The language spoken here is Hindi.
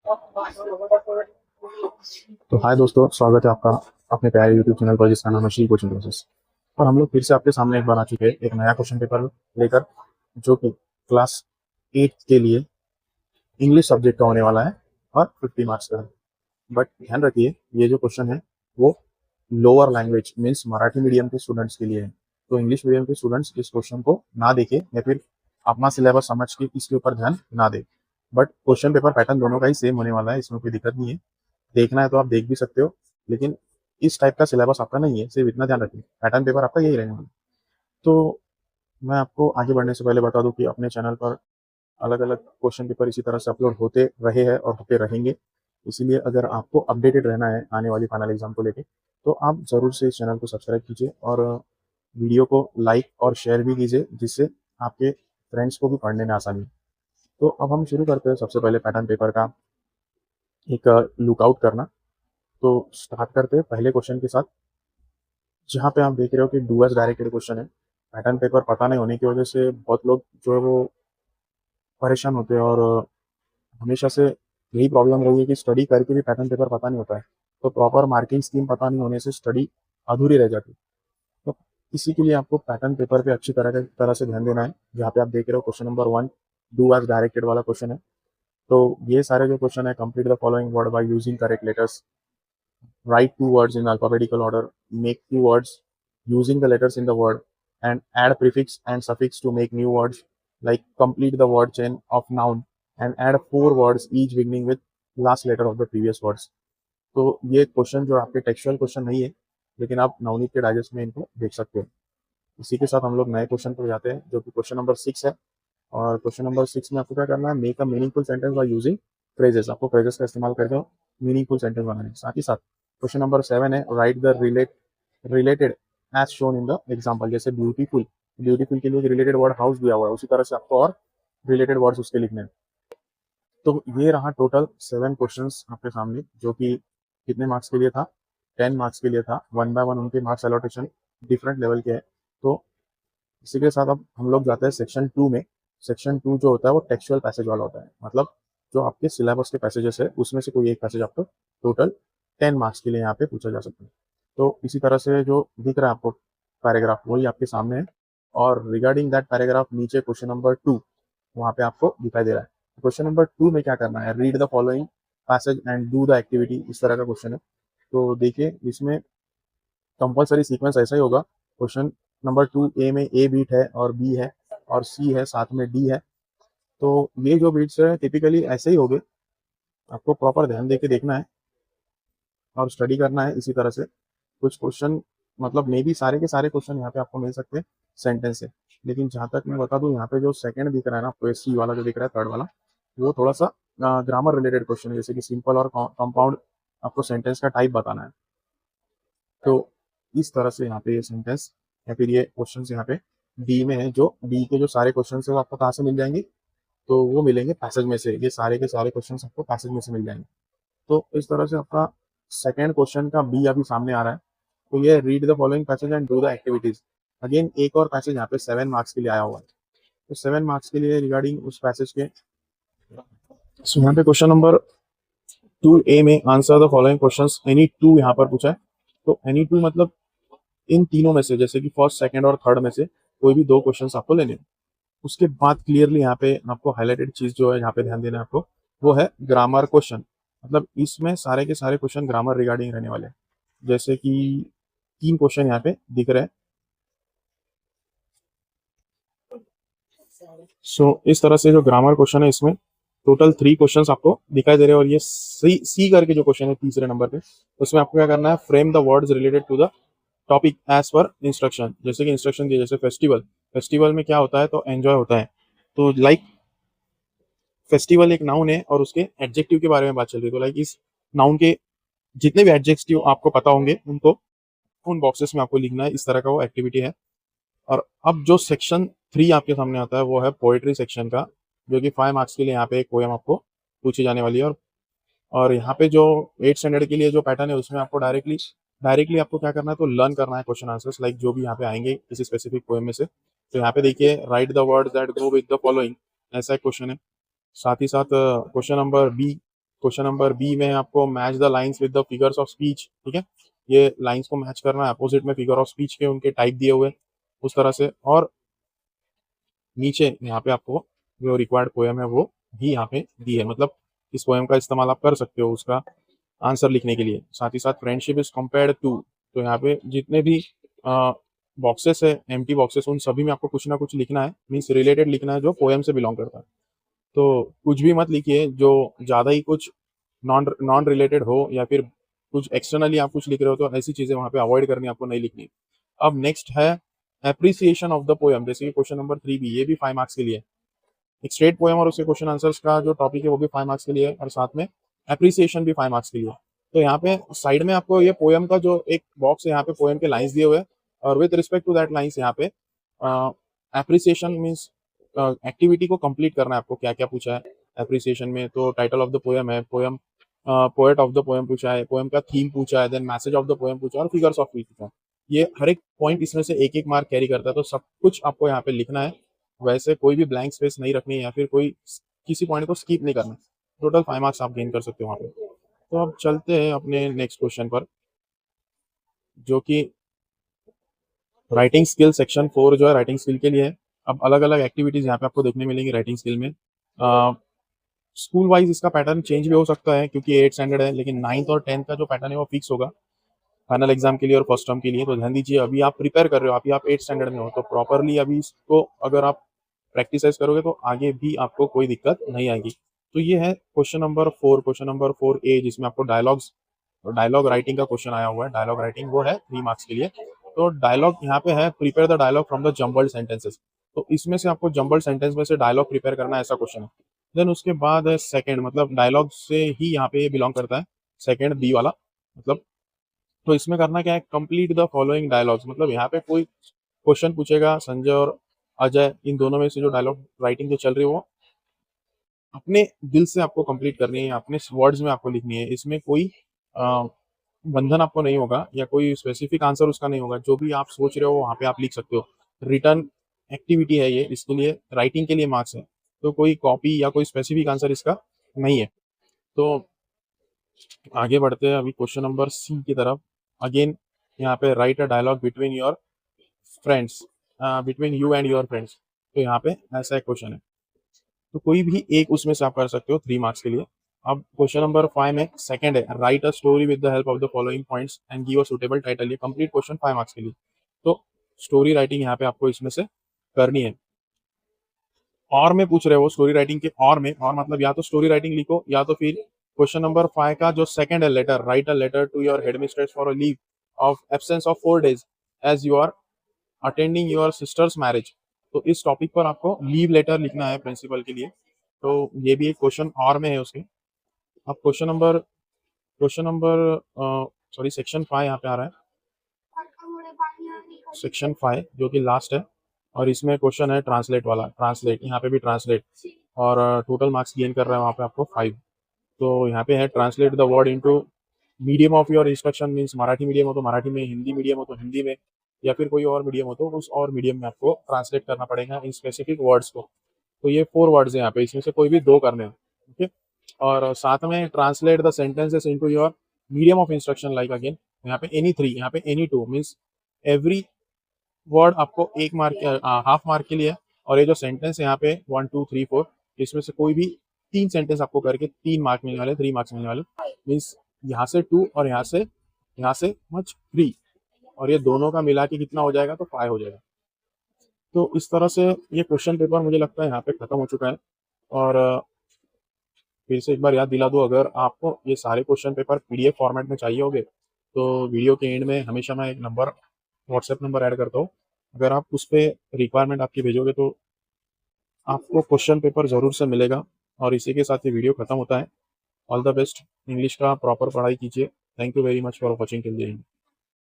तो हाय दोस्तों, स्वागत है आपका अपने प्यारे यूट्यूब चैनल पर जिसका नाम है श्री कोचिंग क्लासेस। और हम लोग फिर से आपके सामने एक बार आ चुके हैं एक नया क्वेश्चन पेपर लेकर, जो कि क्लास 8 के लिए इंग्लिश सब्जेक्ट का होने वाला है और 50 मार्क्स का है। बट ध्यान रखिए, ये जो क्वेश्चन है वो lower language means Marathi medium के स्टूडेंट्स के लिए है। तो इंग्लिश मीडियम के स्टूडेंट्स इस क्वेश्चन को ना देखें या फिर अपना सिलेबस समझ के इसके ऊपर ध्यान ना दें। बट क्वेश्चन पेपर पैटर्न दोनों का ही सेम होने वाला है, इसमें कोई दिक्कत नहीं है। देखना है तो आप देख भी सकते हो, लेकिन इस टाइप का सिलेबस आपका नहीं है, सिर्फ इतना ध्यान रखिए पैटर्न पेपर आपका यही रहेगा। तो मैं आपको आगे बढ़ने से पहले बता दूं कि अपने चैनल पर अलग अलग क्वेश्चन पेपर इसी तरह से अपलोड होते रहे हैं और होते रहेंगे। इसीलिए अगर आपको अपडेटेड रहना है आने वाली फाइनल एग्जाम को लेके, तो आप ज़रूर से इस चैनल को सब्सक्राइब कीजिए और वीडियो को लाइक और शेयर भी कीजिए, जिससे आपके फ्रेंड्स को भी पढ़ने में आसानी हो। तो अब हम शुरू करते हैं सबसे पहले पैटर्न पेपर का एक लुकआउट करना। तो स्टार्ट करते हैं पहले क्वेश्चन के साथ, जहाँ पे आप देख रहे हो कि डू एस डायरेक्टेड क्वेश्चन है। पैटर्न पेपर पता नहीं होने की वजह से बहुत लोग जो है वो परेशान होते हैं, और हमेशा से यही प्रॉब्लम रही है कि स्टडी करके भी पैटर्न पेपर पता नहीं होता है। तो प्रॉपर मार्किंग स्कीम पता नहीं होने से स्टडी अधूरी रह जाती है। तो इसी के लिए आपको पैटर्न पेपर पे अच्छी तरह से ध्यान देना है। जहाँ पे आप देख रहे हो question number 1 do S directed वाला क्वेश्चन है। तो ये सारे जो क्वेश्चन है, complete the following word by using correct letters, write two words in alphabetical order, make two words using the letters in the word, and add prefix and suffix to make new words, like complete the word chain of noun and add four words each beginning with last letter of the previous words. तो ये क्वेश्चन जो आपके टेक्सचुअल क्वेश्चन नहीं है, लेकिन आप नवनीत के डाइजेस्ट में इनको देख सकते हो। इसी के साथ हम लोग नए क्वेश्चन पर जाते हैं, जो कि क्वेश्चन नंबर 6 है। और क्वेश्चन नंबर 6 में आपको क्या करना है, make a meaningful sentence by using phrases. आपको फ्रेजेस का इस्तेमाल करके मीनिंगफुल सेंटेंस बनाने हैं। साथ ही साथ क्वेश्चन नंबर 7 है, write the related as shown in the example. जैसे ब्यूटीफुल, ब्यूटीफुल के लिए रिलेटेड वर्ड हाउस दिया हुआ है, उसी तरह से आपको और रिलेटेड वर्ड्स उसके लिखने हैं। तो ये रहा टोटल 7 क्वेश्चंस आपके सामने, जो कि कितने मार्क्स के लिए था, 10 मार्क्स के लिए था। 1 बाय 1 उनके मार्क्स अलॉटेशन डिफरेंट लेवल के हैं। तो इसी के साथ अब हम लोग जाते हैं सेक्शन 2 में। सेक्शन 2 जो होता है वो टेक्सचुअल पैसेज वाला होता है, मतलब जो आपके सिलेबस के पैसेजेस है उसमें से कोई एक पैसेज आपको टोटल 10 मार्क्स के लिए यहाँ पे पूछा जा सकता है। तो इसी तरह से जो दिख रहा है आपको पैराग्राफ, वही आपके सामने है। और रिगार्डिंग दैट पैराग्राफ नीचे क्वेश्चन नंबर 2 वहाँ पे आपको दिखाई दे रहा है। क्वेश्चन नंबर 2 में क्या करना है, read the following passage and do the activity, इस तरह का क्वेश्चन है। तो देखिए, इसमें कंपलसरी सीक्वेंस ऐसा ही होगा। क्वेश्चन नंबर 2 ए में ए बीट है और बी है और सी है, साथ में डी है। तो ये जो बीट्स है टिपिकली ऐसे ही होंगे, आपको प्रॉपर ध्यान देके देखना है और स्टडी करना है। इसी तरह से कुछ क्वेश्चन, मतलब मे बी सारे के सारे क्वेश्चन यहाँ पे आपको मिल सकते हैं सेंटेंस से। लेकिन जहाँ तक मैं बता दूं, यहाँ पे जो सेकंड दिख रहा है ना आपको, सी वाला जो दिख रहा है, थर्ड वाला, वो थोड़ा सा ग्रामर रिलेटेड क्वेश्चन है। जैसे कि सिंपल और कंपाउंड आपको सेंटेंस का टाइप बताना है। तो इस तरह से यहाँ पे ये सेंटेंस या फिर ये क्वेश्चन यहाँ पे डी में है। जो डी के जो सारे क्वेश्चन है वो आपको कहाँ से मिल जाएंगे, तो वो मिलेंगे पैसेज में से। ये सारे के सारे क्वेश्चन आपको पैसेज में से मिल जाएंगे। तो इस तरह से आपका सेकेंड क्वेश्चन का बी अभी सामने आ रहा है। तो ये read the following passage and do the activities. Again एक और पैसेज यहाँ पे 7 मार्क्स के लिए आया हुआ है। तो 7 मार्क्स के लिए रिगार्डिंग उस पैसेज के, so यहाँ पे क्वेश्चन नंबर 2 ए में answer the following questions any two यहाँ पर पूछा है। तो एनी टू मतलब इन तीनों में से, जैसे कि फर्स्ट सेकंड और थर्ड में से कोई भी दो क्वेश्चंस आपको लेने हैं। उसके बाद क्लियरली यहाँ पे आपको हाईलाइटेड चीज जो है यहाँ पे ध्यान देना है आपको, वो है ग्रामर क्वेश्चन। मतलब इसमें सारे के सारे क्वेश्चन ग्रामर रिगार्डिंग रहने वाले हैं। जैसे कि 3 क्वेश्चन यहाँ पे दिख रहे हैं। इस तरह से जो ग्रामर क्वेश्चन है, इसमें टोटल 3 क्वेश्चंस आपको दिखाई दे रहे हैं। और ये सी सी करके जो क्वेश्चन है तीसरे नंबर पे, उसमें आपको क्या करना है, frame the words related to the topic as per instruction. जैसे कि इंस्ट्रक्शन दिए, जैसे फेस्टिवल, फेस्टिवल में क्या होता है, तो एंजॉय होता है। तो लाइक फेस्टिवल एक नाउन है और उसके एडजेक्टिव के बारे में बात चल रही है। तो लाइक इस नाउन के जितने भी एडजेक्टिव आपको पता होंगे उनको उन बॉक्सेस में आपको लिखना है। इस तरह का वो एक्टिविटी है। और अब जो सेक्शन 3 आपके सामने आता है वो है पोएट्री सेक्शन का, जो कि 5 मार्क्स के लिए यहाँ पे एक पोएम आपको पूछी जाने वाली है। और यहाँ पे जो 8 स्टैंडर्ड के लिए जो पैटर्न है, उसमें आपको डायरेक्टली आपको क्या करना है, तो लर्न करना है क्वेश्चन आंसर्स, लाइक जो भी यहाँ पे आएंगे किसी स्पेसिफिक पोएम में से। तो यहाँ पे देखिए, write the words that go with the following, ऐसा एक क्वेश्चन है। साथ ही साथ question number B question number B में आपको match the lines with the figures of speech, ठीक है, ये लाइंस को मैच करना है अपोजिट में फिगर ऑफ स्पीच के उनके टाइप दिए हुए उस तरह से। और नीचे यहाँ पे आपको जो रिक्वायर्ड पोएम है वो भी यहाँ पे दी है, मतलब इस पोएम का इस्तेमाल आप कर सकते हो उसका आंसर लिखने के लिए। साथ ही साथ फ्रेंडशिप इज कंपेयर्ड टू, तो यहाँ पे जितने भी बॉक्सेस है, एम्प्टी बॉक्सेस, उन सभी में आपको कुछ ना कुछ लिखना है, मीन्स रिलेटेड लिखना है जो पोएम से बिलोंग करता है। तो कुछ भी मत लिखिए जो ज़्यादा ही कुछ नॉन नॉन रिलेटेड हो या फिर कुछ एक्सटर्नली आप कुछ लिख रहे हो, तो ऐसी चीज़ें वहाँ पे अवॉइड करनी, आपको नहीं लिखनी। अब नेक्स्ट है एप्रिसिएशन ऑफ द पोएम, जैसे कि क्वेश्चन नंबर 3 भी, ये भी 5 मार्क्स के लिए। एक स्ट्रेट पोएम और उसके क्वेश्चन आंसर्स का जो टॉपिक है वो भी 5 मार्क्स के लिए, और साथ में एप्रिसिएशन भी 5 मार्क्स के लिए। तो यहाँ पे साइड में आपको ये पोएम का जो एक बॉक्स है, यहाँ पे पोएम के लाइंस दिए हुए हैं, और with respect to that lines यहाँ पे एप्रिसिएशन मीन्स एक्टिविटी को कंप्लीट करना है आपको। क्या क्या पूछा है एप्रिसिएशन में, तो टाइटल ऑफ द पोएम है, poem poet of the poem पूछा है, पोएम का थीम पूछा है, then message of the poem पूछा है, और फिगर्स ऑफ स्पीच पूछा है। ये हर एक पॉइंट इसमें से एक एक मार्क कैरी करता है, तो सब कुछ आपको यहाँ पे लिखना है। वैसे कोई भी ब्लैंक स्पेस नहीं रखनी है या फिर कोई किसी पॉइंट को स्किप नहीं करना। टोटल 5 मार्क्स आप गेन कर सकते हो वहाँ पे। तो अब चलते हैं अपने नेक्स्ट क्वेश्चन पर, जो कि राइटिंग स्किल सेक्शन 4 जो है राइटिंग स्किल के लिए है। अब अलग अलग एक्टिविटीज यहाँ पे आपको देखने मिलेंगी राइटिंग स्किल में। स्कूल वाइज इसका पैटर्न चेंज भी हो सकता है क्योंकि 8 स्टैंडर्ड है, लेकिन 9th और 10th का जो पैटर्न है वो फिक्स होगा फाइनल एग्जाम के लिए और फर्स्ट टर्म के लिए। तो ध्यान दीजिए, अभी आप प्रिपेयर कर रहे हो, अभी आप 8 स्टैंडर्ड में हो, तो प्रॉपरली अभी इसको अगर आप प्रैक्टिसाइज करोगे तो आगे भी आपको कोई दिक्कत नहीं आएगी। तो ये है question number 4, question number 4A, जिसमें आपको डायलॉग राइटिंग का क्वेश्चन आया हुआ है। डायलॉग राइटिंग वो है 3 मार्क्स के लिए। तो डायलॉग यहाँ पे है, prepare the dialogue from the jumbled sentences. तो इसमें से आपको जम्बल्ड सेंटेंस में से डायलॉग प्रिपेयर करना है, ऐसा क्वेश्चन है। देन उसके बाद है सेकंड, मतलब डायलॉग से ही यहाँ पे बिलोंग करता है सेकंड बी वाला, मतलब तो इसमें करना क्या है, कंप्लीट द फॉलोइंग डायलॉग्स। मतलब यहाँ पे कोई क्वेश्चन पूछेगा, संजय और अजय इन दोनों में से जो डायलॉग राइटिंग जो चल रही है वो अपने दिल से आपको कंप्लीट करनी है, अपने वर्ड्स में आपको लिखनी है। इसमें कोई बंधन आपको नहीं होगा या कोई स्पेसिफिक आंसर उसका नहीं होगा, जो भी आप सोच रहे हो वहाँ पे आप लिख सकते हो। रिटर्न एक्टिविटी है ये, इसके लिए राइटिंग के लिए मार्क्स है, तो कोई कॉपी या कोई स्पेसिफिक आंसर इसका नहीं है। तो आगे बढ़ते हैं अभी क्वेश्चन नंबर सी की तरफ। अगेन यहाँ पे write a dialogue between your friends, between you and your friends. तो यहाँ पे ऐसा एक क्वेश्चन है, तो कोई भी एक उसमें से आप कर सकते हो 3 मार्क्स के लिए। अब क्वेश्चन नंबर 5 में सेकंड है, right a story with the help of the following points and give a suitable title. ये कंप्लीट क्वेश्चन 5 मार्क्स के लिए। तो स्टोरी राइटिंग यहाँ पे आपको इसमें से करनी है। और में पूछ रहे हो स्टोरी राइटिंग के, और मतलब या तो स्टोरी राइटिंग लिखो या तो फिर क्वेश्चन नंबर 5 का जो सेकंड है, letter, write a letter to your headmistress for a leave of absence of 4 days as you are attending your sister's marriage. तो इस टॉपिक पर आपको लीव लेटर लिखना है प्रिंसिपल के लिए। तो ये भी एक क्वेश्चन और में है उसके। अब क्वेश्चन नंबर सॉरी सेक्शन 5 यहाँ पे आ रहा है, सेक्शन 5 जो कि लास्ट है, और इसमें क्वेश्चन है ट्रांसलेट वाला। ट्रांसलेट, यहाँ पे भी ट्रांसलेट, और टोटल मार्क्स गेन कर रहा है वहाँ पे आपको 5। तो यहाँ पे है translate the word into medium of your instruction, means Marathi medium हो तो मराठी में, हिंदी मीडियम हो तो हिंदी में, या फिर कोई और मीडियम हो तो उस और मीडियम में आपको ट्रांसलेट करना पड़ेगा इन स्पेसिफिक वर्ड्स को। तो ये 4 वर्ड्स हैं यहाँ पे, इसमें से कोई भी 2 करने हैं, ओके। और साथ में translate the sentences into your medium of instruction, like again यहाँ पे एनी 3, यहाँ पे एनी 2, मीन्स एवरी वर्ड आपको 1 मार्क, हाफ मार्क के लिए। और ये जो सेंटेंस है यहाँ पे 1 2 3 4, इसमें से कोई भी 3 सेंटेंस आपको करके 3 मार्क मिलने वाले, 3 मार्क्स मिलने वाले। मीन्स यहाँ से 2 और यहाँ से मच 3, और ये दोनों का मिला के कितना हो जाएगा, तो 5 हो जाएगा। तो इस तरह से ये क्वेश्चन पेपर मुझे लगता है यहाँ पे खत्म हो चुका है। और फिर से एक बार याद दिला दूँ, अगर आपको ये सारे क्वेश्चन पेपर पीडीएफ फॉर्मेट में चाहिए होंगे तो वीडियो के एंड में हमेशा मैं एक नंबर, व्हाट्सएप नंबर ऐड करता हूँ। अगर आप उस पर रिक्वायरमेंट आपकी भेजोगे तो आपको क्वेश्चन पेपर ज़रूर से मिलेगा। और इसी के साथ ये वीडियो खत्म होता है। ऑल द बेस्ट, इंग्लिश का प्रॉपर पढ़ाई कीजिए। Thank you very much for watching till the end.